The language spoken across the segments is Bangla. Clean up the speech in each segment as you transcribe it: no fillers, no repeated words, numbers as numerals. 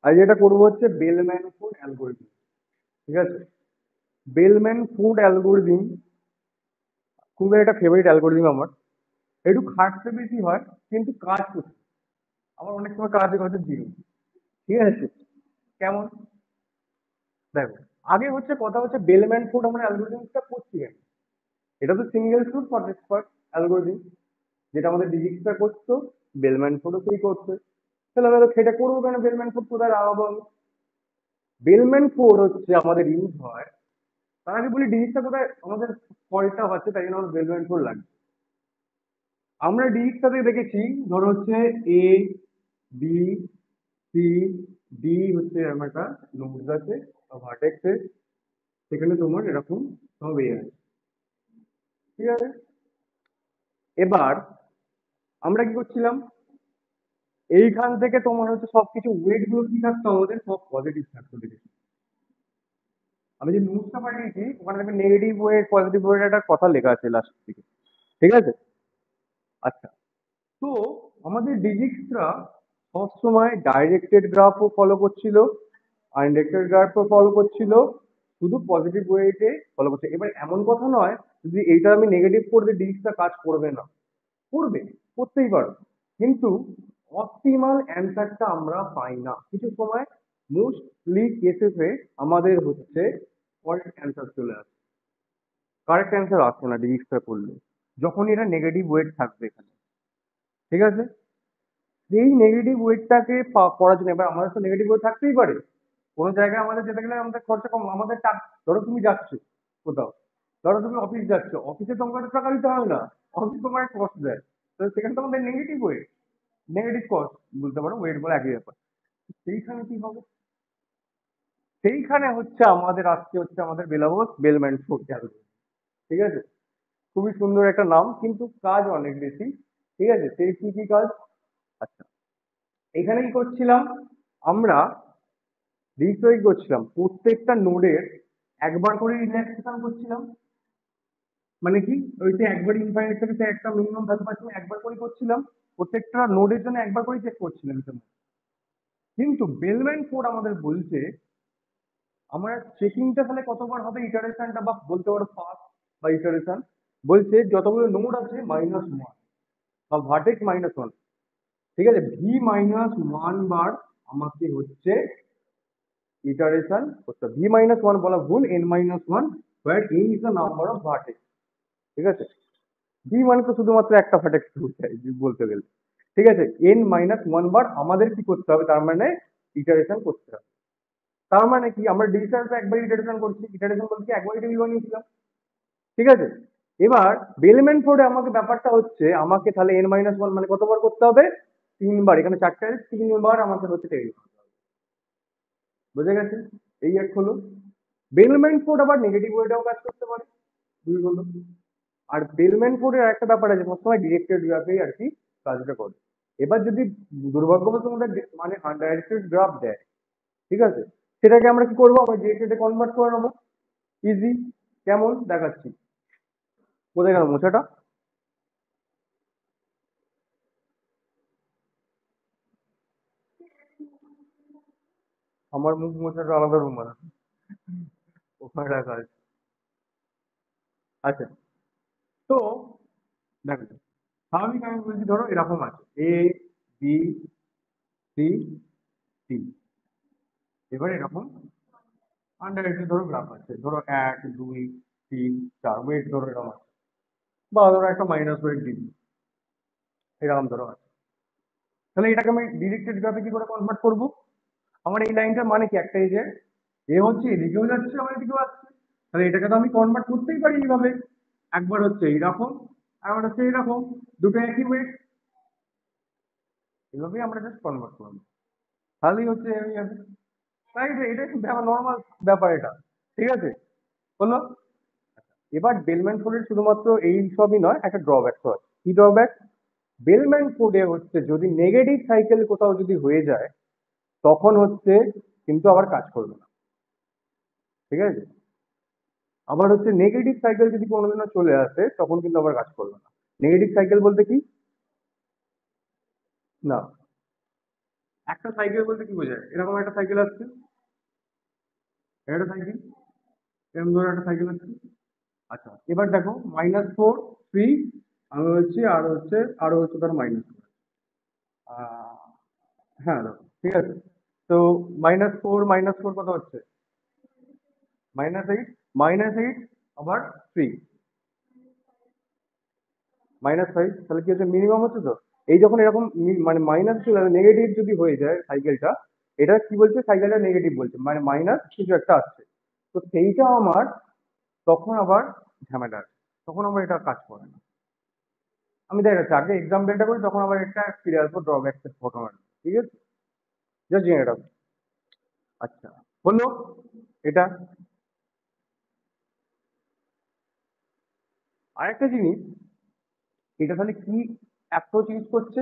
আর যেটা করবো হচ্ছে বেলম্যান ফুড অ্যালগোরিদম। ঠিক আছে, বেলম্যান ফুড অ্যালগোরিদম খুবই একটা ফেভারিট অ্যালগোরিদম আমার। একটু খাটতে বেশি হয় কিন্তু কাজ করছে, আমার অনেক সময় কাজে কাজে জিরো। ঠিক আছে, কেমন দেখো, আগে হচ্ছে কথা হচ্ছে বেলম্যান ফুড আমরা অ্যালগোরিদমটা করছি কেন? এটা তো single shoot for expert algorithm, যেটা আমাদের ডিজিক্সটা করতো, বেলম্যান ফুডও সেই করছে। তাহলে আমরা তো সেটা করবো কেন? বেলম্যান ফুড কোথায় লাগাবো আমি? বেলম্যান ফুড হচ্ছে আমাদের ইউজ হয়, তার আগে বলি ডিজিটটা কোথায় আমাদের ফলটা হচ্ছে, তাই জন্য আমার বেলম্যান ফুড লাগবে। আমরা ডিজিটটাতে দেখেছি, ধরো হচ্ছে এ, বি, সি, ডি হচ্ছে আমার একটা নোডস আছে বা ভার্টেক্সে, সেখানে তোমার এরকম সব এ আছে। ঠিক আছে, এবার আমরা কি করছিলাম, এইখান থেকে তোমার হচ্ছে সবকিছু ওয়েট গুলো কি থাকতো, আমাদের সব পজিটিভ থাকতো দেখেছি। আমি যে নোটসটা পাঠিয়েছি ওখানে দেখবে নেগেটিভ ওয়েট পজিটিভ ওয়েট একটা কথা লেখা আছে লাস্ট দিকে। ঠিক আছে, আচ্ছা, তো আমাদের ডিজিটসরা সবসময় ডাইরেক্টেড গ্রাফও ফলো করছিল, আনডিরেক্টেড গ্রাফও ফলো করছিল, শুধু পজিটিভ ওয়েতে ফলো করছে। এবার এমন কথা নয় যদি এইটা আমি নেগেটিভ করলে ডিজিটসটা কাজ করবে না, করবে, করতেই পারো, কিন্তু অপটিমাল অ্যান্সারটা আমরা পাই না কিছু সময়। মোস্টলি কেসেসে আমাদের হচ্ছে ফল্ট অ্যান্সার চলে আসে, কারেক্ট অ্যান্সার আসে না ডিজিটসটা করলে, যখন এটা নেগেটিভ ওয়েট থাকবে এখানে। ঠিক আছে, এই নেগেটিভ ওয়েটটাকে করার জন্য এবার আমাদের তো নেগেটিভ ওয়েট থাকতেই পারে। কোনো জায়গায় আমাদের যেতে গেলে আমাদের খরচা কম, আমাদের ধরো তুমি যাচ্ছ কোথাও, ধরো তুমি অফিস যাচ্ছ, অফিসে তোমাকে তো টাকা দিতে হবে না, অফিস তোমার কস্ট দেয়, তো সেখানে তো আমাদের নেগেটিভ ওয়েট, নেগেটিভ কস্ট বলতে পারো, ওয়েট বলে একই ব্যাপার। সেইখানে কি হবে? সেইখানে হচ্ছে আমাদের আজকে হচ্ছে আমাদের বেলাবস বেলম্যান ফুড অ্যালগোরিদম। ঠিক আছে, খুবই সুন্দর একটা নাম কিন্তু কাজ অনেক বেশি। ঠিক আছে, সেই কি কি কাজ? আচ্ছা, এখানে কি করছিলাম আমরা, রিসোই করছিলাম প্রত্যেকটা নোডের একবার করে রিল্যাক্সেশন করছিলাম। মানে কি, ওইটা একবার ইনফাইনাইট থেকে সে একটা মিনিমাম ভ্যালু পাচ্ছিলাম, একবার করে করছিলাম, প্রত্যেকটা নোডের জন্য একবার করে চেক করছিলাম এটা। কিন্তু বেলম্যান ফোর্ড আমাদের বলছে আমার চেকিংটা তাহলে কতবার হবে, ইটারেশনটা বা বলতে পারো পাস বা ইটারেশন, বলছে যতগুলো নোড আছে -1 বা ভার্টেক্স -1। ঠিক আছে, ভি -1 বার আমাকে হচ্ছে ইটারেশন করতে হবে। v-1 বলা ভুল, n-1, where n is the number of vertex। ঠিক আছে, v1 তো শুধুমাত্র একটা ভার্টেক্স বোঝায় বলতে গেলে। ঠিক আছে, n-1 বার আমাদের কি করতে হবে, তার মানে ইটারেশন করতে হবে। তার মানে কি, আমরা ডিজিটালটা একবার ইটারেশন করছি, ইটারেশন বলতে একবার এটা v1 নিয়েছিলাম। ঠিক আছে, এবার বেলম্যান ফোর্ডে আমাকে ব্যাপারটা হচ্ছে আমাকে তাহলে n-1 মানে কতবার করতে হবে, 3 বার, এখানে 4টা আছে, 3 বার আমাকে হচ্ছে টেবিল। বোঝা গেছে? এই এক হলো। বেলম্যান ফোর্ড আবার নেগেটিভ ওয়েটাও কাজ করতে পারে, দুই হলো। আর বেলম্যান ফোর্ডের একটা ব্যাপার আছে, সবসময় ডিরেক্টেড গ্রাফেই আর কি কাজটা করে। এবার যদি দুর্ভাগ্যবশত আমাদের মানে আনডাইরেক্টেড গ্রাফ দেয়, ঠিক আছে, সেটাকে আমরা কি করবো, আমরা ডিরেক্টেডে কনভার্ট করে নেবো, ইজি। কেমন দেখাচ্ছি, কোথায় গেল মোছাটা? আমার মুখ মোছাটা আলাদা রুম আছে, ওখানে রাখা আছে। আচ্ছা, তো দেখো, স্বাভাবিক আমি বলছি ধরো এরকম আছে এ, বি, সি, ডি, এবার এরকম আন্ডাররাইটেড ধরো গ্রাফ আছে, ধরো 1, 2, 3, 4 ওয়েট ধরো এরকম আছে, বা ধরো একটা মাইনাস ওয়েট দিবি, এরকম ধরো আছে। তাহলে এটাকে আমি ডিরেক্টেড গ্রাফে কি করে কনভার্ট করবো? আমার এই লাইনটার মানে কি, একটা এই যে এ হচ্ছে এদিকেও যাচ্ছে আমার এদিকেও আসছে, তাহলে এটাকে তো আমি কনভার্ট করতেই পারি এইভাবে, একবার হচ্ছে এইরকম, একবার হচ্ছে এইরকম, দুটো একই ওয়েট, এভাবেই আমরা জাস্ট কনভার্ট করবো, তাহলেই হচ্ছে হয়ে যাবে। তাই তো, এটা একটু নর্মাল ব্যাপার এটা। ঠিক আছে, হলো। এবার বেলম্যান ফোর্ডের শুধুমাত্র এই সবই নয়, একটা ড্রব্যাকও আছে। কি ড্রব্যাক? বেলম্যান ফোর্ডে হচ্ছে যদি নেগেটিভ সাইকেল কোথাও যদি হয়ে যায়, তখন হচ্ছে কিন্তু আবার কাজ করবে না। ঠিক আছে, আবার হচ্ছে নেগেটিভ সাইকেল যদি কোনোদিনও চলে আসে তখন কিন্তু আবার কাজ করবে না। নেগেটিভ সাইকেল বলতে কি, না, একটা সাইকেল বলতে কি বোঝায়? এরকম একটা সাইকেল আসছে, একটা সাইকেল, এরকম ধরে একটা সাইকেল আসছে। আচ্ছা, এবার দেখো -4 3 আমি হচ্ছে আরো হচ্ছে তার -4। হ্যাঁ দেখো, ঠিক আছে। তো -4 কত হচ্ছে? -8, -8 আবার 3 -5, তাহলে কি হচ্ছে মিনিমাম হচ্ছে তো। এই যখন এরকম মানে মাইনাস নেগেটিভ যদি হয়ে যায় সাইকেলটা, এটা কি বলছে, সাইকেলটা নেগেটিভ বলছে, মানে মাইনাস কিছু একটা আসছে। তো সেইটা আমার তখন আবার ঝামেলা আছে, তখন আমার এটা কাজ করে না। আমি দেখাচ্ছি, আগে এক্সাম্পলটা করি, তখন আবার এটা ফিরে আসবো ড্রব্যাকসের ঘটনা। ঠিক আছে, জাস্ট জেনে রাখো। আচ্ছা, হলো এটা। আরেকটা জিনিস, এটা তাহলে কি অ্যাপ্রোচ ইউজ করছে?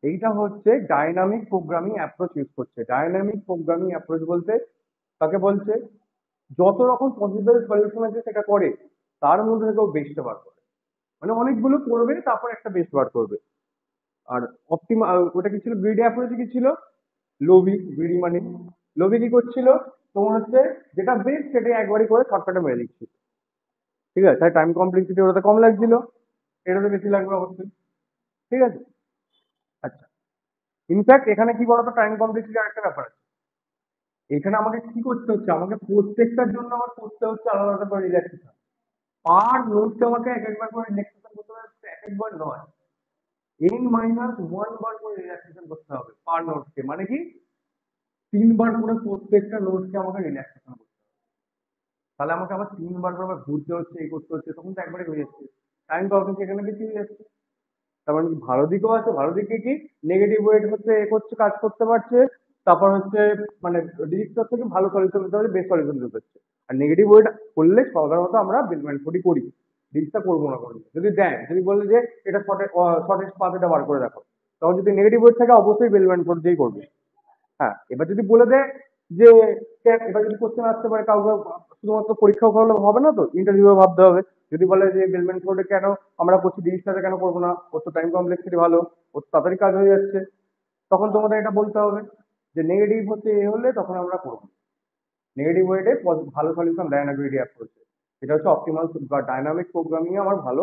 এইটা হচ্ছে ডাইনামিক প্রোগ্রামিং অ্যাপ্রোচ ইউজ করছে। ডাইনামিক প্রোগ্রামিং অ্যাপ্রোচ বলতে তাকে বলছে যত রকম পসিবল সলিউশন আছে সেটা করে, তার মধ্যে থেকেও বেস্টটা বার করে। মানে অনেকগুলো করবে, তারপর একটা বেস্ট বার করবে। আর ওটা কি ছিল, গ্রিডি অ্যাপ্রোচে কি ছিল? গ্রিডি মানে লোভি কি করছিল, তোমার হচ্ছে যেটা বেস্ট সেটাই একবারই করে শর্টকাটে মেরে দিচ্ছিল। ঠিক আছে, তাই টাইম কমপ্লেক্সিটি ওটাতে কম লাগছিল, এটাতে বেশি লাগবে অবশ্যই। ঠিক আছে। আচ্ছা, ইনফ্যাক্ট এখানে কি বলতো, টাইম কমপ্লেক্সিটি আরেকটা ব্যাপার আছে। এখানে আমাকে কি করতে হচ্ছে, আমাকে প্রত্যেকটার জন্য আমার করতে হচ্ছে আলাদা আলাদা করে রিল্যাক্সেশন। পার নোটকে আমাকে এক একবার করে রিল্যাক্সেশন করতে হবে, এক একবার নয়, n-1 বার করে রিল্যাক্সেশন করতে হবে পার নোটকে। মানে কি, 3 বার করে প্রত্যেকটা নোটকে আমাকে রিল্যাক্সেশন করতে হবে। তাহলে আমাকে আবার 3 বার করে আবার ঘুরতে হচ্ছে, এই করতে হচ্ছে, তখন তো একবারে হয়ে যাচ্ছে। টাইম কমপ্লেক্স এখানে বেশি হয়ে যাচ্ছে। তার মানে কি, ভালো দিকও আছে, ভালো দিকে কি নেগেটিভ ওয়েট হচ্ছে এ করছে, কাজ করতে পারছে। তারপর হচ্ছে মানে ডিজিটাল থেকে ভালো সলিউশন দিতে পারছে, বেস্ট সলিউশন দিতে পারছে। আর নেগেটিভ ওয়েট করলে সাধারণত আমরা বেসমেন্ট ফুডই করি, ডিজিটটা করবো না করলে। যদি দেয়, যদি বলে যে এটা শর্টেস্ট পাথ এটা বার করে দেখো, তখন যদি নেগেটিভ ওয়েট থাকে অবশ্যই বেসমেন্ট ফুড দিয়েই করবে। হ্যাঁ, এবার যদি বলে দেয় যে এবার যদি কোশ্চেন আসতে পারে কাউকে, শুধুমাত্র পরীক্ষা করলে হবে না তো, ইন্টারভিউ ভাবতে হবে। যদি বলে যে বেলমেন্ট ফোর্ডে কেন আমরা করছি, ডিজিটালে কেন করবো না, ওর তো টাইম কমপ্লেক্সিটি ভালো, ওর তো তাড়াতাড়ি কাজ হয়ে যাচ্ছে, তখন তোমাদের এটা বলতে হবে যে নেগেটিভ হচ্ছে এ হলে তখন আমরা করবো। নেগেটিভ ওয়েটে ভালো সলিউশন দেয় না গ্রিডি অ্যাপ্রোচে। এটা হচ্ছে অপটিমাল বা ডাইনামিক প্রোগ্রামিং এ আমার ভালো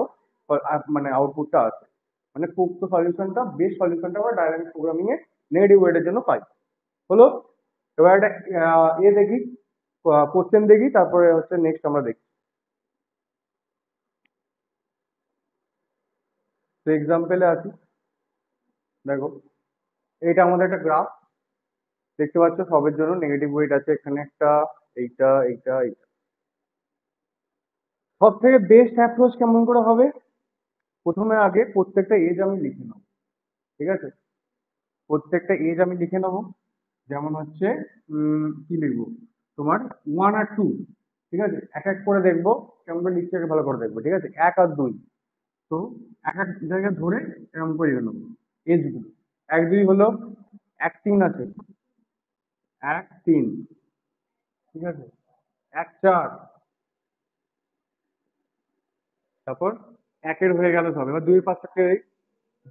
মানে আউটপুটটা আছে। মানে পোক্ত সলিউশনটা, বেস্ট সলিউশনটা আমরা ডাইনামিক প্রোগ্রামিং এ নেগেটিভ ওয়েটের জন্য পাই। হলো, এবার একটা দেখি, কোশ্চেন দেখি, তারপরে হচ্ছে নেক্সট আমরা দেখি। তো এক্সাম্পলে আছি, দেখো এইটা আমাদের একটা গ্রাফ দেখতে পাচ্ছ, সবের জন্য নেগেটিভ ওয়েট আছে এখানে একটা, এইটা এইটা এইটা। সব থেকে বেস্ট অ্যাপ্রোচ কেমন করে হবে, প্রথমে আগে প্রত্যেকটা এজ আমি লিখে নেবো। ঠিক আছে, প্রত্যেকটা এজ আমি লিখে নেবো। যেমন হচ্ছে কি লিখবো, তোমার 1 আর 2। ঠিক আছে, এক এক করে দেখবো কেমন করে লিখছে, আগে ভালো করে দেখবো। ঠিক আছে, 1 আর 2, তো এক এক জায়গায় ধরে এরকম করে লিখে নেবো এজগুলো। 1 2 হলো, 1 3 আছে, 1 3। ঠিক আছে, 1 4, তারপর একের হয়ে গেল সব। এবার 2 এর পাঁচটাকে,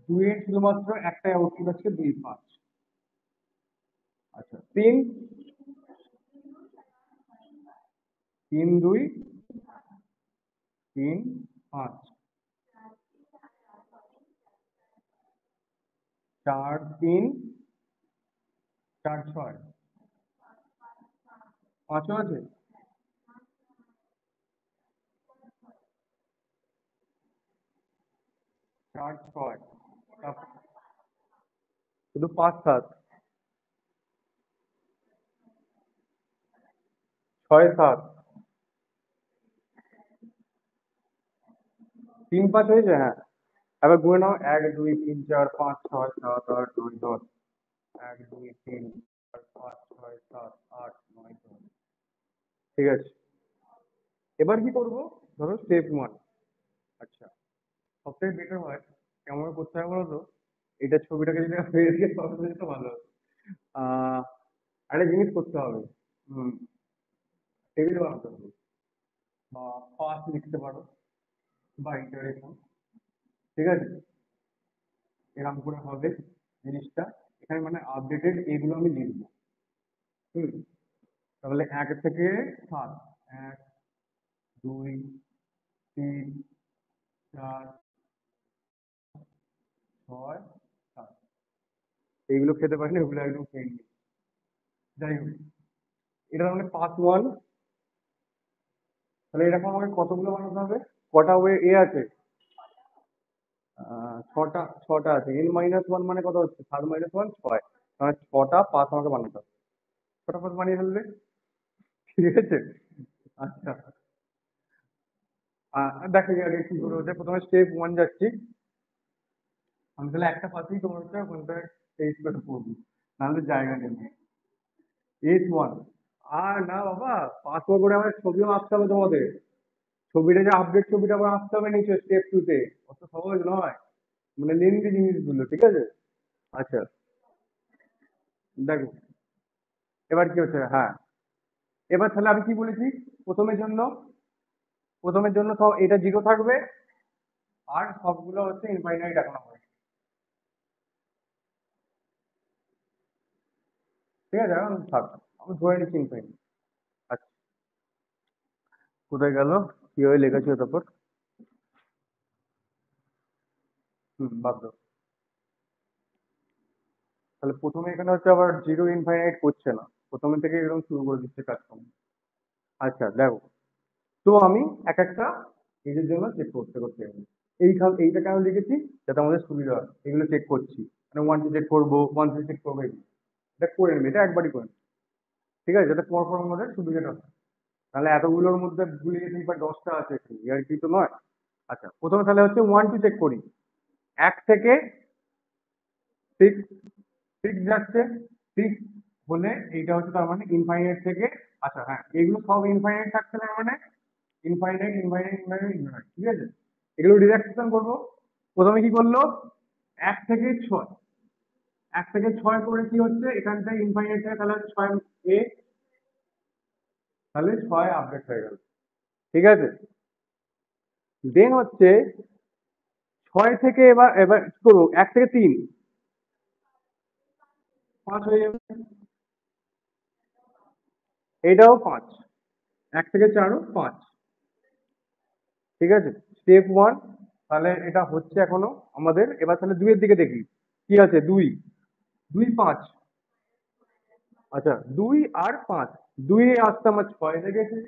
2 এর শুধুমাত্র একটাই আউটপুট আছে, 2 5। আচ্ছা, 3 3 2 3 5, 4 3 4 6, 5ও আছে। 4 6, তারপর শুধু 5 7, 6 7, 3 5 হয়েছে, হ্যাঁ। এবার গুনে নাও, 1 2 3 4 5 6 7 8 9 10। 1 2 3 4 5 6 7 8 9 10। ঠিক আছে, এবার কি করবো, ধরো স্টেপ 1। আচ্ছা, সবথেকে বেটার হয় কেমন করে করতে হয় বলো তো, এটা ছবিটাকে যদি ফেলে দিয়ে তখন তো ভালো হবে। আহ একটা জিনিস করতে হবে, হুম, টেবিল বানাতে হবে, বা পাস লিখতে পারো, বা ইটারেশন। ঠিক আছে, এরকম করে হবে। জিনিসটা এখানে মানে আপডেটেড এইগুলো আমি লিখবো। হুম, তাহলে 1 থেকে 7, 1, 2, 3, 4, 6, 7, এইগুলো খেতে পারি না, এগুলো একদম খেয়ে নি। যাই হোক, এটা মানে পাস ওয়ান। তাহলে এরকম আমাকে কতগুলো বানাতে হবে? কটা ওয়ে এ আছে? ছটা, ছটা আছে। এন মাইনাস ওয়ান মানে কত হচ্ছে? 7 মাইনাস ওয়ান 6, মানে ছটা পাস আমাকে বানাতে হবে। ফটাফট বানিয়ে ফেলবে, ঠিক আছে? আচ্ছা, দেখো আগে কি করে হচ্ছে। প্রথমে স্টেপ ওয়ান যাচ্ছি আমি, তাহলে একটা পাশেই তোমার হচ্ছে ওখানটা টেস্ট করে পড়বো, নাহলে জায়গা নেই। এইচ ওয়ান, আর না বাবা, পাসওয়ার্ড করে আমার ছবিও আঁকতে হবে তোমাদের। ছবিটা যে আপডেট ছবিটা আবার আঁকতে হবে নিচে স্টেপ টুতে, অত সহজ নয়, মানে লেন্দি জিনিসগুলো, ঠিক আছে? আচ্ছা, দেখো এবার কি হচ্ছে। হ্যাঁ, এবার তাহলে আমি কি বলেছি? প্রথমের জন্য, প্রথমের জন্য সব এটা জিরো থাকবে, আর সবগুলো হচ্ছে ইনফাইনাইট এখন হবে, ঠিক আছে? এখন থাক, আমি ধরে নিচ্ছি ইনফাইনাইট। আচ্ছা, কোথায় গেল? কিভাবে লেখা ছিল তারপর? বাদ দাও। তাহলে প্রথমে এখানে হচ্ছে আবার জিরো ইনফাইনাইট করছে না, প্রথমে থেকে এরকম শুরু করে দিচ্ছে কাজকর্ম। আচ্ছা দেখো, তো আমি এক একটা এদের জন্য চেক করতে করতে যাবো। এইটা কেন লিখেছি? যাতে আমাদের সুবিধা হয়, এগুলো চেক করছি, মানে ওয়ান টু চেক করবো, ওয়ান থ্রি চেক করবো, এগুলো এটা করে নেবে, এটা একবারই করে নেবে, ঠিক আছে? যাতে পর পর আমাদের সুবিধাটা হয়। তাহলে এতগুলোর মধ্যে ভুলে গেছি বা 10টা আছে, একটু আর কি তো নয়। আচ্ছা, প্রথমে তাহলে হচ্ছে ওয়ান টু চেক করি। 1 থেকে 6, 6 যাচ্ছে। 6 হলে এইটা হচ্ছে তার মানে ইনফাইনাইট থেকে। আচ্ছা হ্যাঁ, এগুলো সব ইনফাইনাইট থাকছে না মানে ইনফাইনাইট ইনফাইনাইট ইনফাইনাইট ইনফাইনাইট, ঠিক আছে? এগুলো রিল্যাক্সেশন করবো। প্রথমে কি করলো? 1 থেকে 6, 1 থেকে 6 করে কি হচ্ছে এখান থেকে ইনফাইনাইট থেকে, তাহলে 6 এ, তাহলে 6 আপডেট হয়ে গেল, ঠিক আছে? দেন হচ্ছে 6 থেকে এবার এবার কি করবো? 1 থেকে 3, 5 হয়ে যাবে, এটাও 5, 1 থেকে 4ও 5, ঠিক আছে? স্টেপ ওয়ান, তাহলে এটা হচ্ছে এখনো আমাদের। এবার তাহলে 2 এর দিকে দেখি কি আছে। 2, 2, 5। আচ্ছা, 2 আর 5, 2 এ আসতে আমার 6 লেগেছে,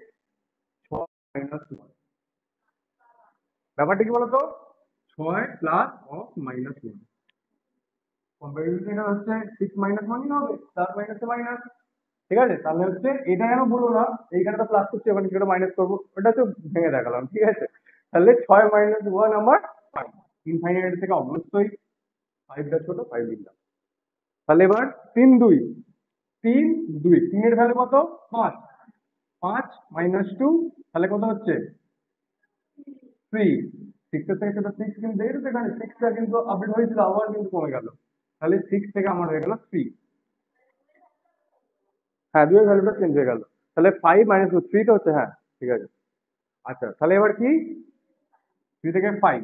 6 মাইনাস 1। ব্যাপারটা কি বলতো? 6 প্লাস অফ মাইনাস 1, কম্পারিজনটা এটা হচ্ছে 6 - 1ই হবে, প্লাস মাইনাসে মাইনাস, ঠিক আছে? তাহলে হচ্ছে এটা যেন বলো না এইখানে তো প্লাস করছি ওখানে কি মাইনাস করবো, ওটা তো ভেঙে দেখালাম, ঠিক আছে? তাহলে 6 - 1 আমার 5, ইনফাইনাইট থেকে অবশ্যই 5টা ছোট, 5 লিখলাম। তাহলে এবার 3 2, 3 2, 3 এর ভ্যালু কত? 5, 5 - 2, তাহলে কত হচ্ছে? 3। 6 এর থেকে ছোট 6 কিন্তু দেখেছো এখানে 6টা কিন্তু আপডেট হয়েছিল, আবার কিন্তু কমে গেল। তাহলে 6 থেকে আমার হয়ে গেল 3। হ্যাঁ, 2 এর ভ্যালুটা চেঞ্জ হয়ে গেল। তাহলে 5 - 2, 3 তো হচ্ছে, হ্যাঁ ঠিক আছে। আচ্ছা, তাহলে এবার কি? 3 থেকে 5,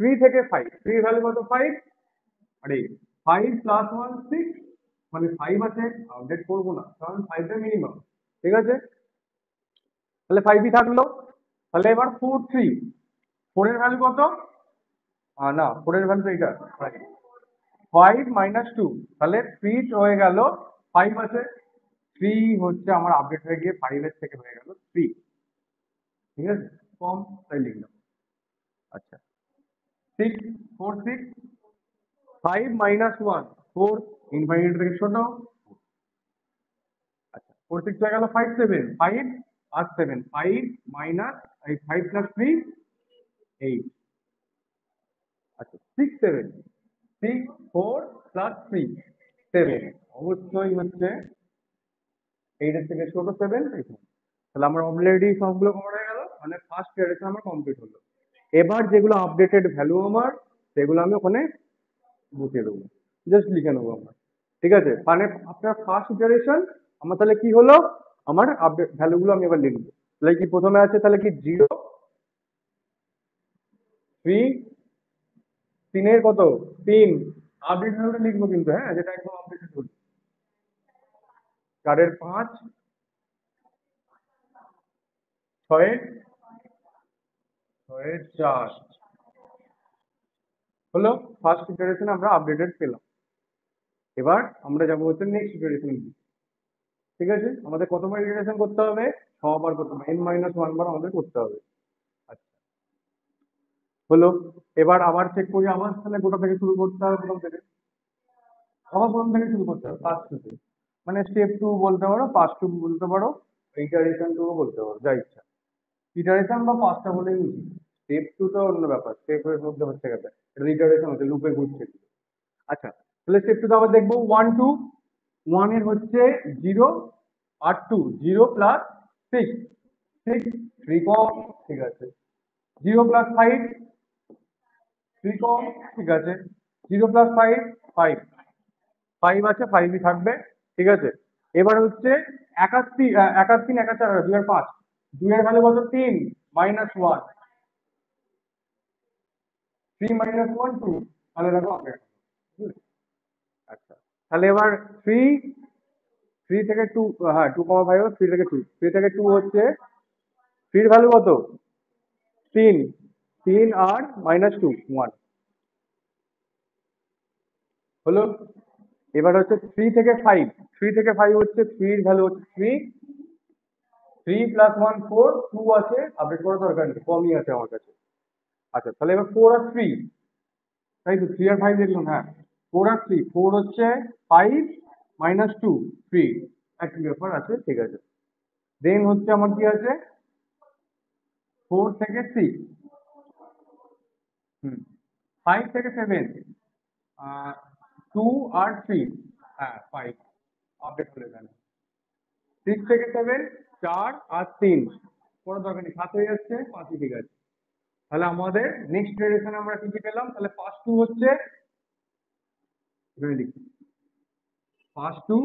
3 থেকে 5, 3 এর ভ্যালু কত? 5। আরে 5 প্লাস 1 6, মানে 5 আছে, আপডেট করবো না কারণ 5টা মিনিমাম, ঠিক আছে? তাহলে 5ই থাকলো। তাহলে এবার 4 3, 4 এর ভ্যালু কত? না, 4 এর ভ্যালু তো এইটা 5, 5 - 2, তাহলে 3 হয়ে গেল, 5 আছে, 3 হচ্ছে আমার আপডেট হয়ে গিয়ে 5 এর থেকে হয়ে গেল 3, ঠিক আছে? কম, তাই লিখলাম। আচ্ছা, 6, 4 6, 5 - 1, 4, ইনফাইনাইট থেকে ছোট। আচ্ছা, 4 6 হয়ে গেল 5 7, 5 আর 7, 5 মাইনাস এই 5 প্লাস 3 8। আচ্ছা, 6 7, 6 4 প্লাস 3 7, অবশ্যই হচ্ছে 8 এর থেকে ছোট 7 এখানে। তাহলে আমার অলরেডি সবগুলো কভার হয়ে গেল, মানে ফার্স্ট ইটারেশন আমার কমপ্লিট হলো। এবার যেগুলো আপডেটেড ভ্যালু আমার, সেগুলো আমি ওখানে বসিয়ে দেবো, জাস্ট লিখে নেবো আমরা, ঠিক আছে? মানে আপনার ফার্স্ট ইটারেশন আমার তাহলে কি হলো? আমার আপডেট ভ্যালুগুলো আমি এবার লিখবো। তাহলে কি প্রথমে আছে তাহলে কি 0, 3, 3 এর কত? 3, আপডেট ভ্যালুটা লিখবো কিন্তু, হ্যাঁ, যেটা একদম আপডেটেড হলো। 4 এর 5, 6 এর 4 হলো। ফার্স্ট ইটারেশন আমরা আপডেটেড পেলাম। এবার আমরা যাবো হচ্ছে নেক্সট ইটারেশন। ঠিক আছে, আমাদের কতবার ইটারেশন করতে হবে? 6 বার করতে হবে, n-1 বার আমাদের করতে হবে। আচ্ছা, হলো। এবার আবার চেক করি, আবার তাহলে গোটা থেকে শুরু করতে হবে, প্রথম থেকে। আবার প্রথম থেকে শুরু করতে হবে, ফার্স্ট থেকে। মানে স্টেপ 2 বলতে পারো, পাস 2 বলতে পারো, ইটারেশন 2 বলতে পারো, যা ইচ্ছা। ইটারেশন বা পাসটা বলেই উচিত। স্টেপ 2 তো অন্য ব্যাপার, স্টেপ এর মধ্যে হচ্ছে গেছে, এটা ইটারেশন হচ্ছে, লুপে ঘুরছে। আচ্ছা, তাহলে স্টেপ 2 আবার দেখবো। 1 2, 1 এর হচ্ছে 0 আর 2, 0 প্লাস 6, 6 3 কম, ঠিক আছে। 0 প্লাস 5, 3 কম, ঠিক আছে। 0 প্লাস 5, 5, 5 আছে, 5ই থাকবে, ঠিক আছে। এবার হচ্ছে একাত্তি, একার 3, একার 4, 2 এর 5, 2 এর ভ্যালু কত? 3, -1, 3 -1 2, তাহলে দেখো আপডেট। আচ্ছা, তাহলে এবার 3, 3 থেকে 2, হ্যাঁ 2,5, 3 থেকে 2, 3 থেকে 2 হচ্ছে, 3 এর ভ্যালু কত? 3, 3 আর -2, 1 হলো। এবার হচ্ছে 3 থেকে 5, 3 থেকে 5 হচ্ছে, 3 এর ভ্যালু হচ্ছে 3, 3 প্লাস 1 4, 2 আছে, আপডেট করার দরকার নেই, কমই আছে আমার কাছে। আচ্ছা, তাহলে এবার 4 আর 3, তাই তো 3 আর 5 দেখলাম, হ্যাঁ। 4 আর 3, 4 হচ্ছে 5 -2, 3, একই ব্যাপার আছে, ঠিক আছে। দেন হচ্ছে আমার কি আছে? 4 থেকে 6, হুম, 5 থেকে 7, 2 আর 3, হ্যাঁ 5, আপডেট হলো এখানে। 6 থেকে 7, 4 আর 3, কোনো দরকার নেই, 7 হয়ে যাচ্ছে, 5ই ঠিক আছে। তাহলে আমাদের নেক্সট জেনারেশনে আমরা কি কি পেলাম? তাহলে পাস 2 হচ্ছে, এখানে লিখি পাস 2,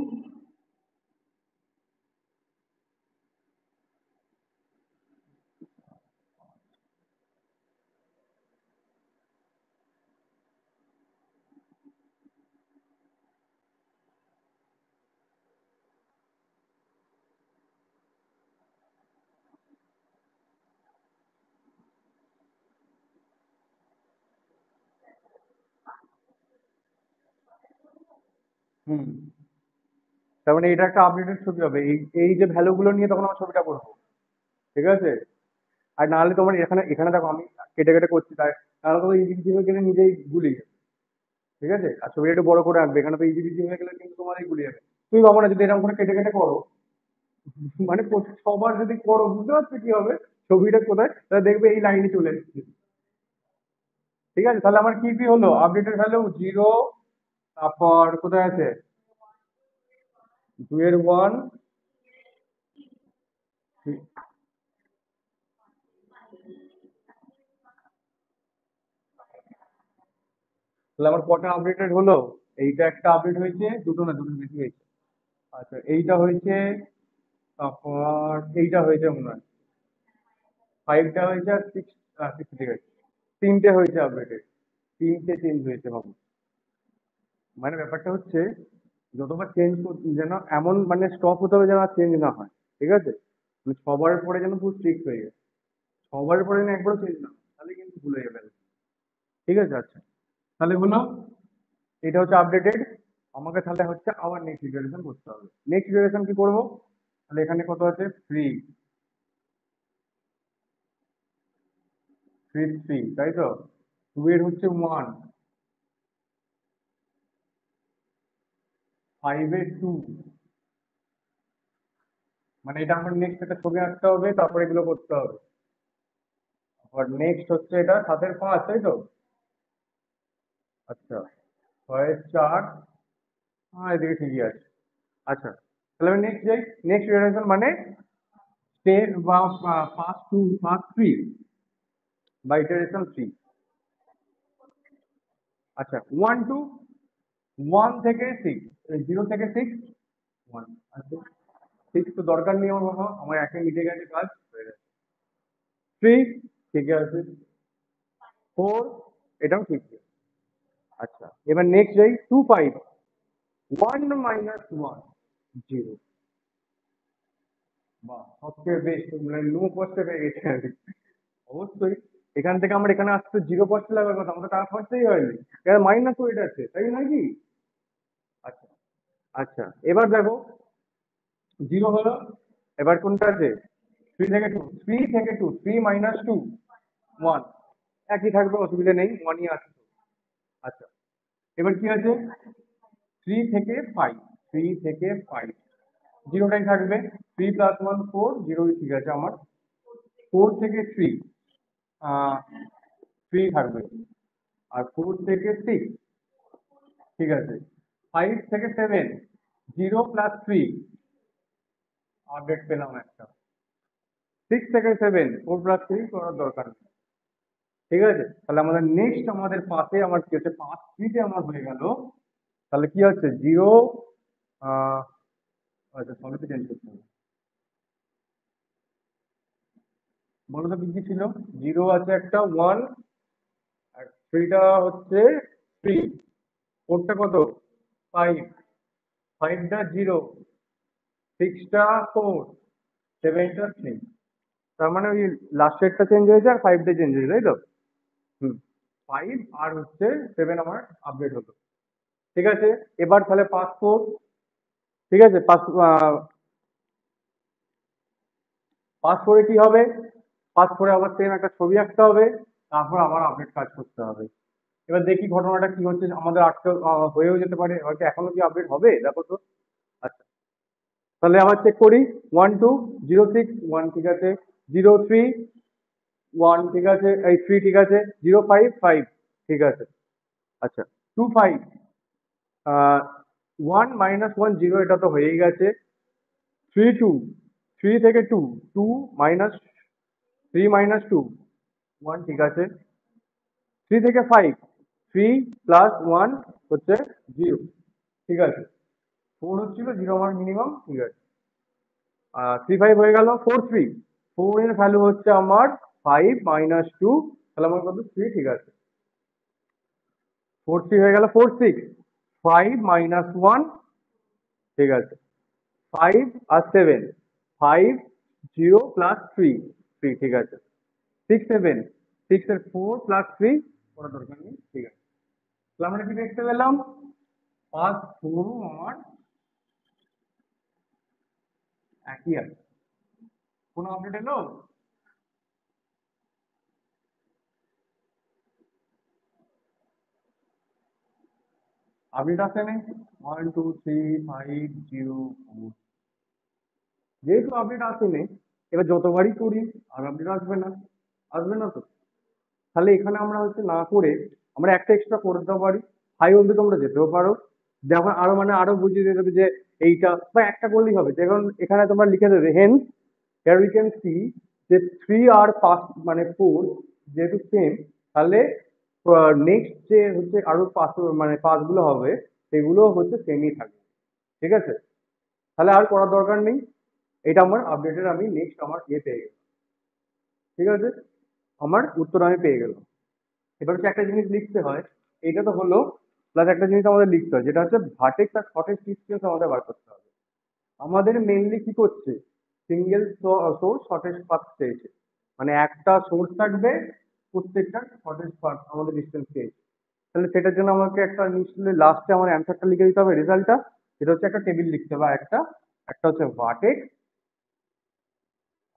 হুম, তার মানে এটা একটা আপডেটেড ছবি হবে, এই এই যে ভ্যালু গুলো নিয়ে তখন আমার ছবিটা করবো, ঠিক আছে। আর নাহলে তোমার এখানে, এখানে দেখো আমি কেটে কেটে করছি, তাই তাহলে তো ইজি বিজি হয়ে গেলে নিজেই গুলিয়ে যাবে, ঠিক আছে। আর ছবিটা একটু বড় করে আঁকবে, এখানে তো ইজি বিজি হয়ে গেলে কিন্তু তোমারই গুলিয়ে যাবে। তুমি ভাবো না যদি এরকম করে কেটে কেটে করো, মানে সবার যদি করো, বুঝতে পারছো কি হবে? ছবিটা কোথায়, তাহলে দেখবে এই লাইনে চলে এসেছে। ঠিক আছে, তাহলে আমার কি কি হলো? আপডেটেড ভ্যালু 0, তারপর কোথায় আছে 2 এর 1, তাহলে আমার কটা আপডেটেড হলো? এইটা একটা আপডেট হয়েছে, দুটো না, দুটো বেশি হয়েছে। আচ্ছা, এইটা হয়েছে, তারপর এইটা হয়েছে মনে হয়, 5টা হয়েছে, আর 6, 6 ঠিক আছে, 3টে হয়েছে আপডেটেড, 3টে চেঞ্জ হয়েছে ভাবো। মানে ব্যাপারটা হচ্ছে, যতবার চেঞ্জ যেন এমন মানে স্টপ হতে হবে যেন আর চেঞ্জ না হয়, ঠিক আছে। মানে সবার পরে যেন পুরো স্ট্রিক্ট হয়ে যায়, সবার পরে যেন একবারও চেঞ্জ না হয়, তাহলে কিন্তু ভুল হয়ে যাবে। ঠিক আছে, আচ্ছা, তাহলে হলো, এটা হচ্ছে আপডেটেড। আমাকে তাহলে হচ্ছে আবার নেক্সট ইটারেশন করতে হবে। নেক্সট ইটারেশন কি করব? তাহলে এখানে কত আছে? 3, 3 3, তাই তো। 2 এর হচ্ছে 1, 5 এর 2, মানে এটা আমার নেক্সট একটা ছবি আঁকতে হবে, তারপরে এগুলো করতে হবে। আবার নেক্সট হচ্ছে এটা 7 এর 5, তাই তো। আচ্ছা, 6 এর 4, হ্যাঁ এদিকে ঠিকই আছে। আচ্ছা, তাহলে আমি নেক্সট যাই। নেক্সট ইটারেশন মানে স্টেপ বা পাস 2, পাস 3 বা ইটারেশন 3। আচ্ছা, 1 2, 1 থেকে 6, 0 থেকে 6, 1, আচ্ছা 6 তো দরকার নেই আমার বাবা, আমার একে মিটে গেছে, কাজ হয়ে গেছে। 3 ঠিক আছে, 4 এটাও ঠিক আছে। আচ্ছা, এবার নেক্সট যাই 2 5 1 minus 1 0। বাহ, সবচেয়ে বেস্ট, মানে নো কষ্টে পেয়ে গেছি আমি। অবশ্যই এখান থেকে আমার এখানে আসতে জিরো কষ্ট লাগার কথা, আমাদের টাকা খরচাই হয়নি, এখানে মাইনাস ওয়েট আছে, তাই নয় কি? আচ্ছা, আচ্ছা এবার দেখো জিরো হলো, এবার কোনটা আছে? থ্রি থেকে two, three minus two one, একই থাকবে, অসুবিধা নেই, ওয়ানই আছে। আচ্ছা, এবার কি আছে? থ্রি থেকে ফাইভ, জিরোটাই থাকবে, থ্রি প্লাস ওয়ান ফোর, জিরোই ঠিক আছে আমার। ফোর থেকে থ্রি, থ্রি থাকবে, আর ফোর থেকে সিক্স, ঠিক আছে। ফাইভ থেকে seven, zero plus three, update পেলাম একটা। সিক্স থেকে সেভেন, ফোর প্লাস থ্রি করার দরকার নেই, ঠিক আছে। তাহলে আমাদের নেক্সট, আমাদের পাশে আমার কি হচ্ছে, পাঁচ থ্রিতে আমার হয়ে গেল, তাহলে কি হচ্ছে জিরো, আচ্ছা সলিউশন চেঞ্জ করতে হবে, বলো তো কি কি ছিল? জিরো আছে একটা, ওয়ান, আর থ্রিটা হচ্ছে থ্রি, ফোরটা কত? ফাইভ, ফাইভটা জিরো, সিক্সটা ফোর, সেভেনটা থ্রি। তার মানে ওই লাস্টেরটা চেঞ্জ হয়েছে আর ফাইভটা চেঞ্জ হয়েছে, তাই তো? হুম, ফাইভ আর হচ্ছে সেভেন আমার আপডেট হলো, ঠিক আছে। এবার তাহলে পাঁচ ফোর, ঠিক আছে, পাঁচ ফোরে কি হবে? পাঁচ ফোরে আবার সেম একটা ছবি আঁকতে হবে, তারপর আবার আপডেট কাজ করতে হবে। এবার দেখি ঘটনাটা কি হচ্ছে, আমাদের আটকে হয়েও যেতে পারে, হয়তো এখনো কি আপডেট হবে দেখো তো। আচ্ছা, তাহলে আবার চেক করি, one two, zero six one, ঠিক আছে, জিরো থ্রি ওয়ান, ঠিক আছে, এই থ্রি, ঠিক আছে, জিরো ফাইভ ফাইভ, ঠিক আছে। আচ্ছা, two five, one minus one zero, এটা তো হয়েই গেছে। থ্রি টু, থ্রি থেকে two, two minus, three minus two one, ঠিক আছে। থ্রি থেকে ফাইভ, থ্রি প্লাস ওয়ান হচ্ছে জিরো, ঠিক আছে। ফোর হচ্ছিল জিরো আমার মিনিমাম, ঠিক আছে। থ্রি ফাইভ হয়ে গেল, ফোর থ্রি, ফোর এর ভ্যালু হচ্ছে আমার ফাইভ মাইনাস টু, তাহলে আমার কত? থ্রি, ঠিক আছে। ফোর থ্রি হয়ে গেল, four six, five minus one, ঠিক আছে। ফাইভ আর seven, five, zero plus three, three, ঠিক আছে। সিক্স সেভেন, সিক্স এর ফোর প্লাস থ্রি, করার দরকার নেই, ঠিক আছে। তাহলে আমরা কি দেখতে পেলাম? পাঁচ ফোর আমার একই আছে, কোনো আপডেট এলো? আপডেট আসেনি, one two three five zero four, যেহেতু আপডেট আসেনি, এবার যতবারই করি আর আপডেট আসবে না, আসবে না তো। তাহলে এখানে আমরা হচ্ছে না করে আমরা একটা এক্সট্রা করে দিতে পারি, ফাইভ অব্দি তোমরা যেতেও পারো, যখন আরো মানে আরো বুঝিয়ে দিয়ে দেবে যে এইটা, বা একটা করলেই হবে, যেমন এখানে তোমরা লিখে দেবে hence here we can see যে থ্রি আর পাঁচ মানে ফোর যেহেতু সেম, তাহলে নেক্সট যে হচ্ছে আরো পাঁচ মানে পাঁচগুলো হবে, সেগুলো হচ্ছে সেমই থাকবে, ঠিক আছে। তাহলে আর করার দরকার নেই, এটা আমার আপডেটের আমি নেক্সট আমার ইয়ে পেয়ে গেলাম, ঠিক আছে, আমার উত্তর আমি পেয়ে গেলাম। এবার হচ্ছে একটা জিনিস লিখতে হয়, এটা তো হলো, প্লাস একটা জিনিস আমাদের লিখতে হয়, যেটা হচ্ছে ভার্টেক্স আর শর্টেজ ডিস্টেন্স আমাদের বার করতে হবে। আমাদের মেইনলি কি করছে, সিঙ্গেল সোর্স শর্টেজ পাথ চেয়েছে, মানে একটা সোর্স থাকবে, প্রত্যেকটা শর্টেজ পাথ আমাদের ডিস্টেন্স চেয়েছে। তাহলে সেটার জন্য আমাকে একটা নিশ্চয়ই লাস্টে আমার অ্যান্সারটা লিখে দিতে হবে, রেজাল্টটা, যেটা হচ্ছে একটা টেবিল লিখতে হবে, আর একটা, একটা হচ্ছে ভার্টেক্স,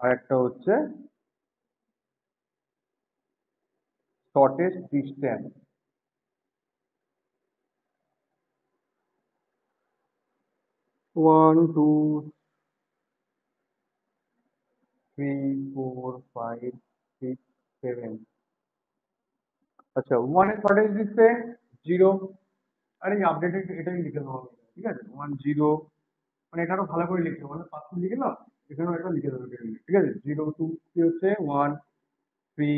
আর একটা হচ্ছে shortest distance. One two three four five six seven, আচ্ছা ওয়ানের শর্টেজ ডিস্টেন্স জিরো, আর এই আপডেটেড এটাই লিখে দেবো আমি, ঠিক আছে, ওয়ান জিরো, মানে এটা আরো ভালো করে লিখতে হবে, মানে পাঁচটা লিখে নাও, এখানেও এটা লিখে দেবো, ঠিক আছে। জিরো টু কি হচ্ছে one, three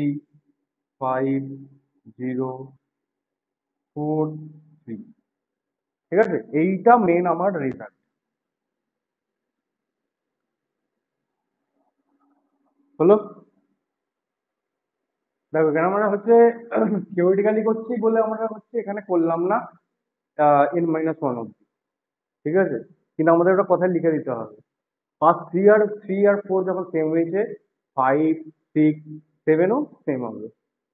five zero four three, ঠিক আছে, এইটা মেন আমার রেজাল্ট হলো। দেখো এখানে আমরা হচ্ছে থিওরিটিক্যালি করছি বলে আমরা হচ্ছে এখানে করলাম না n-1 অব্দি, ঠিক আছে, কিন্তু আমাদের ওটা কথায় লিখে দিতে হবে। ফার্স্ট থ্রি আর ফোর যখন সেম হয়েছে, 5, 6, 7ও সেম হবে,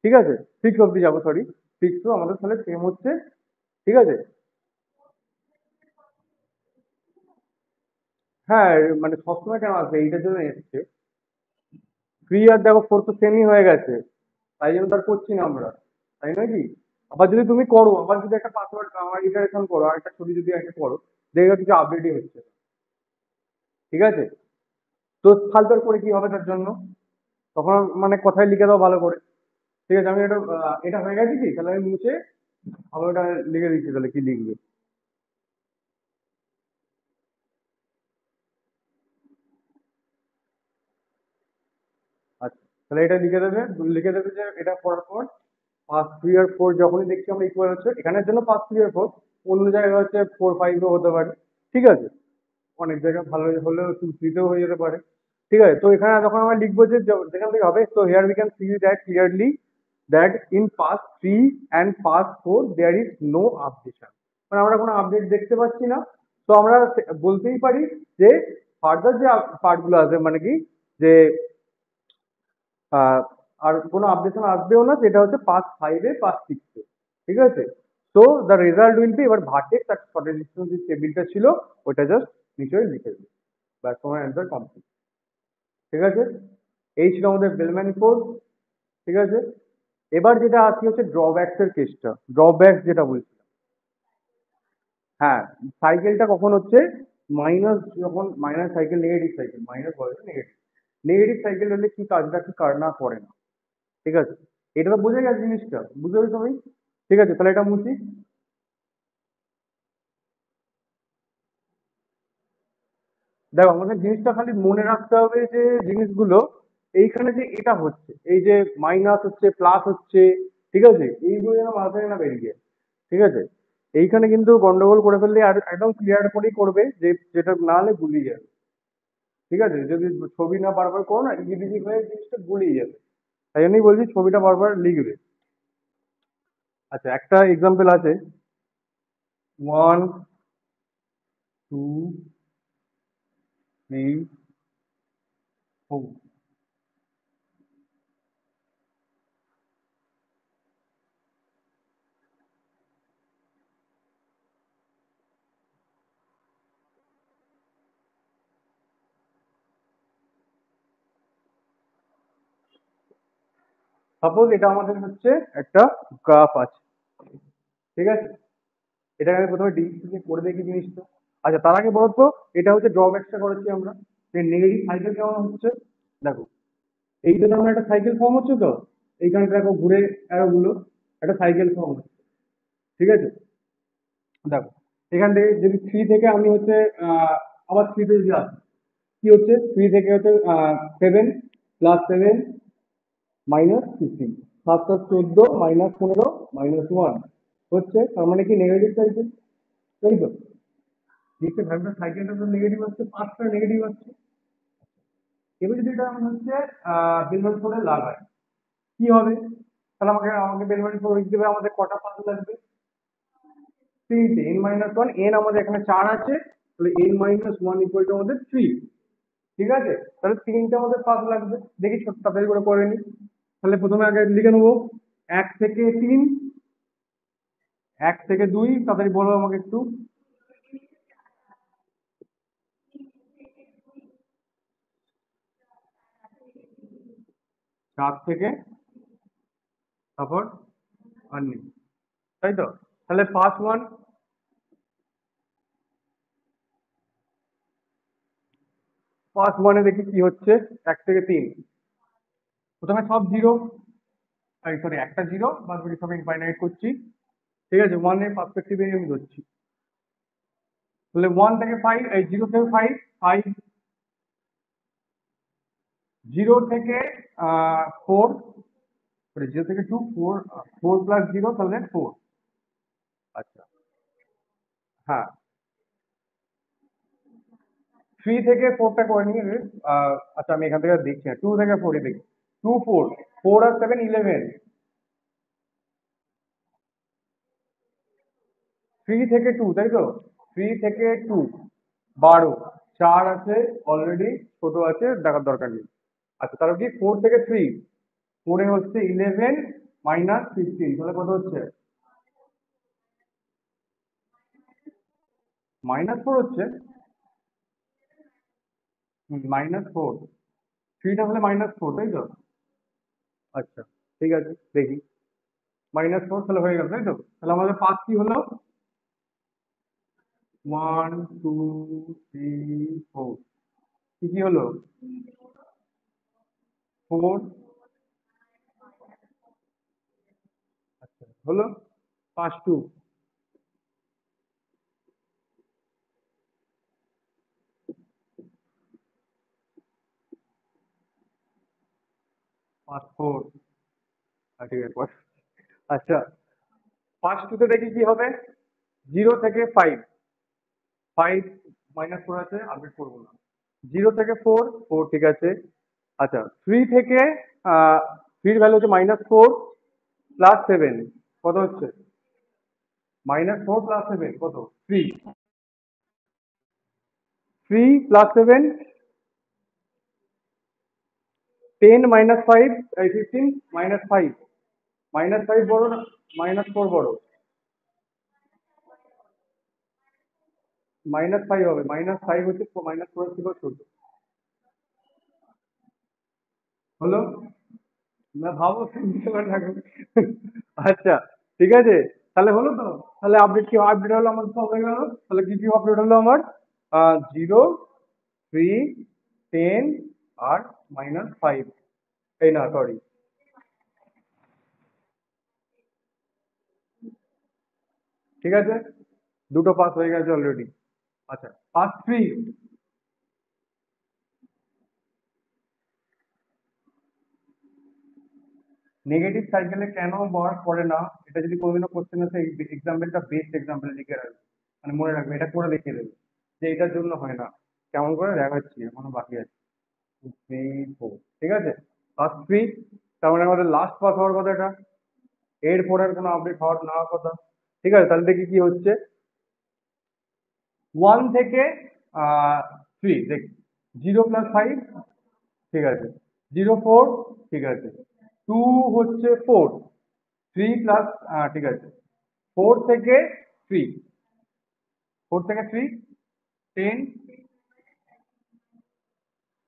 ঠিক আছে, 6 অব্দি যাবো, সরি, 6ও আমাদের তাহলে সেম হচ্ছে, ঠিক আছে। হ্যাঁ, মানে সবসময় কেন আসবে, এইটার জন্য এসছে। 3 আর দেখো 4 তো সেমই হয়ে গেছে, তাই জন্য তার করছি না আমরা, তাই নয় কি? আবার যদি তুমি করো, আবার যদি একটা পাসওয়ার্ড আমার ইটারেশন করো, আর একটা ছবি যদি একটা করো, দেখবে কিছু আপডেটই হচ্ছে না, ঠিক আছে। তো ফালতু আর করে কি হবে তার জন্য, তখন মানে কথায় লিখে দাও ভালো করে, ঠিক আছে। আমি এটা এটা হয়ে গেছে কি, তাহলে আমি মুছে আমি ওটা লিখে দিচ্ছি, তাহলে কি লিখবে। আচ্ছা, তাহলে এটা লিখে দেবে যে এটা করার পর 5, 3 আর 4 যখনই দেখছি আমরা ইকুয়াল হচ্ছে, এখানের জন্য 5, 3 আর 4, অন্য জায়গায় হচ্ছে 4, 5ও হতে পারে, ঠিক আছে। অনেক জায়গায় ভালো হলেও 2, 3তেও হয়ে যেতে পারে, ঠিক আছে। তো এখানে যখন আমরা লিখবো যে যেখান থেকে হবে, তো here we can see that clearly that in pass 3 and pass 4 there is no updation, মানে আমরা কোনো আপডেট দেখতে পাচ্ছি না। তো আমরা বলতেই পারি যে ফার্দার যে পার্টগুলো আছে, মানে কি, যে আহ, আর কোনো আপডেশন আসবেও না, সেটা হচ্ছে পাস 5-এ পাস 6-এ, ঠিক আছে। তো দ্য রেজাল্ট উইল বি, এবার ভার্টেক্স আর শর্টের ডিস্টেন্স যে টেবিলটা ছিল ওটা জাস্ট নিচে লিখে দিই, ব্যাস তোমার অ্যান্সার কমপ্লিট, ঠিক আছে। এই ছিল আমাদের বেলম্যান কোড, ঠিক আছে। এবার যেটা আসি হচ্ছে ড্রব্যাকস এর কেসটা, ড্রব্যাকস যেটা বলছি, হ্যাঁ, সাইকেলটা কখন হচ্ছে, মাইনাস, যখন minus cycle, negative cycle, minus বলে নেগেটিভ, নেগেটিভ সাইকেল হলে কি কাজটা কি না করে না, ঠিক আছে। এটা তো বুঝে গেছে জিনিসটা, বুঝতে পেরেছো সবাই, ঠিক আছে। তাহলে এটা মুছি। দেখো আমাদের জিনিসটা খালি মনে রাখতে হবে যে জিনিসগুলো, এইখানে যে এটা হচ্ছে, এই যে মাইনাস হচ্ছে প্লাস হচ্ছে, ঠিক আছে, এইগুলো যেন মাথায় না বেরিয়ে যায়, ঠিক আছে। এইখানে কিন্তু গন্ডগোল করে ফেললে আর একদম ক্লিয়ার করেই করবে, যে যেটা না হলে গুলিয়ে যাবে, ঠিক আছে। যদি ছবি না বারবার করো না, ইজি বিজি হয়ে জিনিসটা গুলিয়ে যাবে, তাই জন্যই বলছি ছবিটা বারবার লিখবে। আচ্ছা, একটা এক্সাম্পল আছে, 1, 2, 3, 4। সাপোজ এটা আমাদের হচ্ছে একটা গ্রাফ আছে, ঠিক আছে। এটাকে আমি প্রথমে ডিলিট থেকে করে দেখি জিনিসটা। আচ্ছা, তার আগে বলতো, এটা হচ্ছে ড্রব্যাকসটা করেছি আমরা, যে নেগেটিভ সাইকেল কেমন হচ্ছে, দেখো এই জন্য আমরা একটা সাইকেল ফর্ম হচ্ছে, তো এইখানে দেখো ঘুরে অ্যারো গুলো একটা সাইকেল ফর্ম হচ্ছে, ঠিক আছে। দেখো এখান থেকে যদি 3 থেকে আমি হচ্ছে আবার 3তে যদি আসি, কি হচ্ছে, 3 থেকে হচ্ছে 7 + 7 - 15, 7 + 14 - 15 - 1 হচ্ছে, তার মানে কি নেগেটিভ সাইকেল, তাই তো। দেখতে ভাবনা সাইকেলটা তো নেগেটিভ আসছে, 5টা নেগেটিভ আসছে। এবার যদি এটা আমি হচ্ছে বেলমেন্ট ফোরে লাগাই, কি হবে, তাহলে আমাকে আমাকে বেলমেন্ট ফোর হিসেবে আমাদের কটা পাস লাগবে, 3টে, n-1, n আমাদের এখানে 4 আছে, তাহলে n-1 = আমাদের 3, ঠিক আছে। তাহলে 3টে আমাদের পাস লাগবে, দেখি ছোট তাড়াতাড়ি করে নি। তাহলে প্রথমে আগে লিখে নেবো 1 থেকে 3, 1 থেকে 2, তাড়াতাড়ি বলো আমাকে একটু। 4 থেকে, তারপর আর নেই, তাই তো। তাহলে পাস 1 দেখি কি হচ্ছে, 1 থেকে 3, প্রথমে সব জিরো, সরি একটা জিরো, বাদ বাকি সব ইনফাইনাইট করছি, ঠিক আছে, 1-এর পার্সপেক্টিভে আমি ধরছি। তাহলে 1 থেকে 5, এই 0 থেকে 5, 5, 0 থেকে 4, সরি 0 থেকে 2, 4, 4 + 0 তাহলে 4। আচ্ছা, হ্যাঁ, 3 থেকে 4টা করে নিয়ে আচ্ছা আমি এখান থেকে দেখছি না, 2 থেকে 4 দেখি, 2, 4, 4 আর 7 11, 3 থেকে 2 তাই তো, 3 থেকে 2 12, 4 আছে অলরেডি, ছোট আছে দেখার দরকার নেই। আচ্ছা তাহলে কি 4 থেকে 3, 4 এ হচ্ছে 11 মাইনাস 15, তাহলে কত হচ্ছে? -4 হচ্ছে, -4, 3টা হলে -4 তাই তো? আচ্ছা ঠিক আছে দেখি, -4 তাহলে হয়ে গেল তাই তো? তাহলে আমাদের পাঁচ কি হলো? 1 2 3 4, কি কি হলো? 4, আচ্ছা হলো 5 2, 5 4, ঠিক আছে আচ্ছা 5 2 তে দেখি কি হবে, 0 থেকে 5, 5 -4 আছে আপডেট করবো না, 0 থেকে 4 4 ঠিক আছে। আচ্ছা 3 থেকে 3 ভ্যালু হচ্ছে -4 প্লাস 7, কত হচ্ছে? -4 প্লাস 7 কত? 3, 3 প্লাস 7, 10 -5 এই 15 -5, -5 বড় না -4 বড়? -5 হবে, -5 হচ্ছে -4 থেকে ছোট। হলো না, ভাবো চিন্তা করে থাকো। আচ্ছা ঠিক আছে, তাহলে হলো তো, তাহলে আপডেট কি আপডেট হলো আমার, তো হয়ে গেল। তাহলে কি কি আপডেট হলো আমার? 0 3 10 আর -5, এই না সরি, ঠিক আছে দুটো পাস হয়ে গেছে অলরেডি। আচ্ছা পাস 3, নেগেটিভ সাইকেলে কেন ওয়ার্ক করে না, এটা যদি কোনোদিনও কোশ্চেন আসে এক্সাম্পলটা বেস্ট এক্সাম্পল লিখে রাখবে, মানে মনে রাখবে, এটা করে দেখিয়ে দেবে যে এটার জন্য হয় না। কেমন করে দেখাচ্ছি, এখনো বাকি আছে, 2 3 4, ঠিক আছে পাস 3, তার মানে আমাদের লাস্ট পাস হওয়ার কথা এটা, এর পরের কোনো আপডেট হওয়ার না হওয়ার কথা। ঠিক আছে তাহলে দেখি কি হচ্ছে, 1 থেকে 3 দেখি, 0 প্লাস 5, ঠিক আছে, 0 4, ঠিক আছে, 2 হচ্ছে 4, 3 প্লাস, ঠিক আছে, 4 থেকে 3, 4 থেকে 3 10,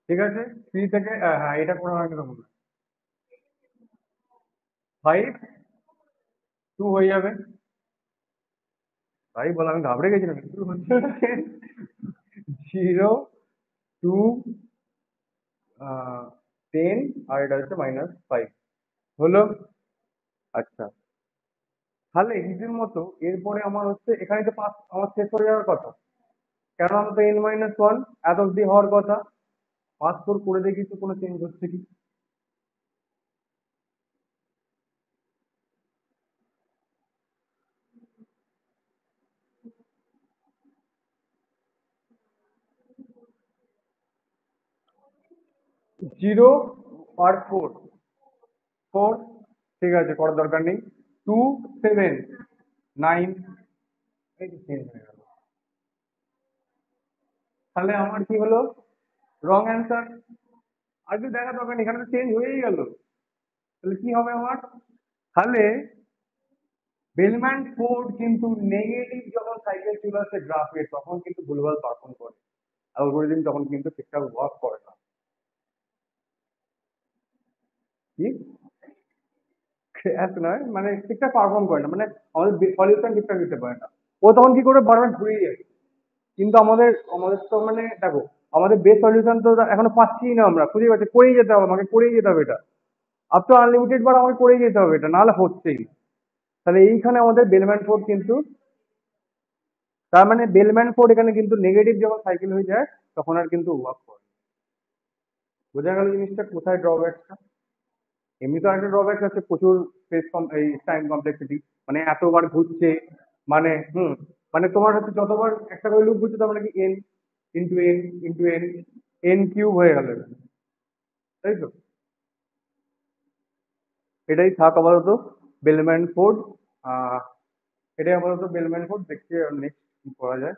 ঠিক আছে, 3 থেকে হ্যাঁ এটা করা হয়নি তো মনে হয়, 5 2 হয়ে যাবে, তাই বলে আমি ঘাবড়ে গেছিলাম, কিন্তু হচ্ছে 0 2 10 আর এটা হচ্ছে -5, হলো। আচ্ছা তাহলে হিসেবের মতো এরপরে আমার হচ্ছে এখানে তো পাস আমার শেষ হয়ে যাওয়ার কথা, কেন আমার তো n-1 এত অব্দি হওয়ার কথা, পাস করে দেখি তো কোনো চেঞ্জ হচ্ছে কি। 0 আর 4, 4, ঠিক আছে করার দরকার নেই, 2 7 9, এই তো চেঞ্জ হয়ে গেল, তাহলে আমার কি হলো? Wrong answer. আর কিছু দেখা দরকার নেই, এখানে তো চেঞ্জ হয়েই গেল, তাহলে কি হবে আমার? তাহলে বেলম্যান ফোর্ড কিন্তু নেগেটিভ যখন সাইকেল চলে আসে গ্রাফে তখন কিন্তু ভুলভাল পারফর্ম করে, অ্যালগোরিদম তখন কিন্তু ঠিকঠাক ওয়ার্ক করে না। কি এত নয়, মানে ঠিকঠাক পারফর্ম করে না, মানে আমাদের সলিউশন ঠিকঠাক দিতে পারে না, ও তখন কি করে বারবার ঘুরিয়ে যায়। কিন্তু আমাদের আমাদের তো মানে দেখো, আমাদের বেস্ট সলিউশন তো এখনো পাচ্ছি না, আমরা খুঁজে পাচ্ছি, করেই যেতে হবে, আমাকে করেই যেতে হবে এটা, আপ টু আনলিমিটেড বার আমাকে করেই যেতে হবে এটা, নাহলে হচ্ছেই না। তাহলে এইখানে আমাদের বেলম্যান ফোর্ড কিন্তু, তার মানে বেলম্যান ফোর্ড এখানে কিন্তু নেগেটিভ যখন সাইকেল হয়ে যায় তখন আর কিন্তু ওয়ার্ক করে না। বোঝা গেল জিনিসটা কোথায় ড্রব্যাকটা। এমনি তো একটা ড্রব্যাক আছে প্রচুর, স্পেস এই টাইম কমপ্লেক্সিটি, মানে এতবার ঘুরছে, মানে মানে তোমার হচ্ছে যতবার একটা করে লুপ ঘুরছে তার মানে কি N into N into N, N cube হয়ে গেল এখানে, তাই তো? এটাই থাক আপাতত বেলম্যান ফোর্ড। আহ এটাই আপাতত বেলম্যান ফোর্ড, দেখছি নেক্সট কি করা যায়।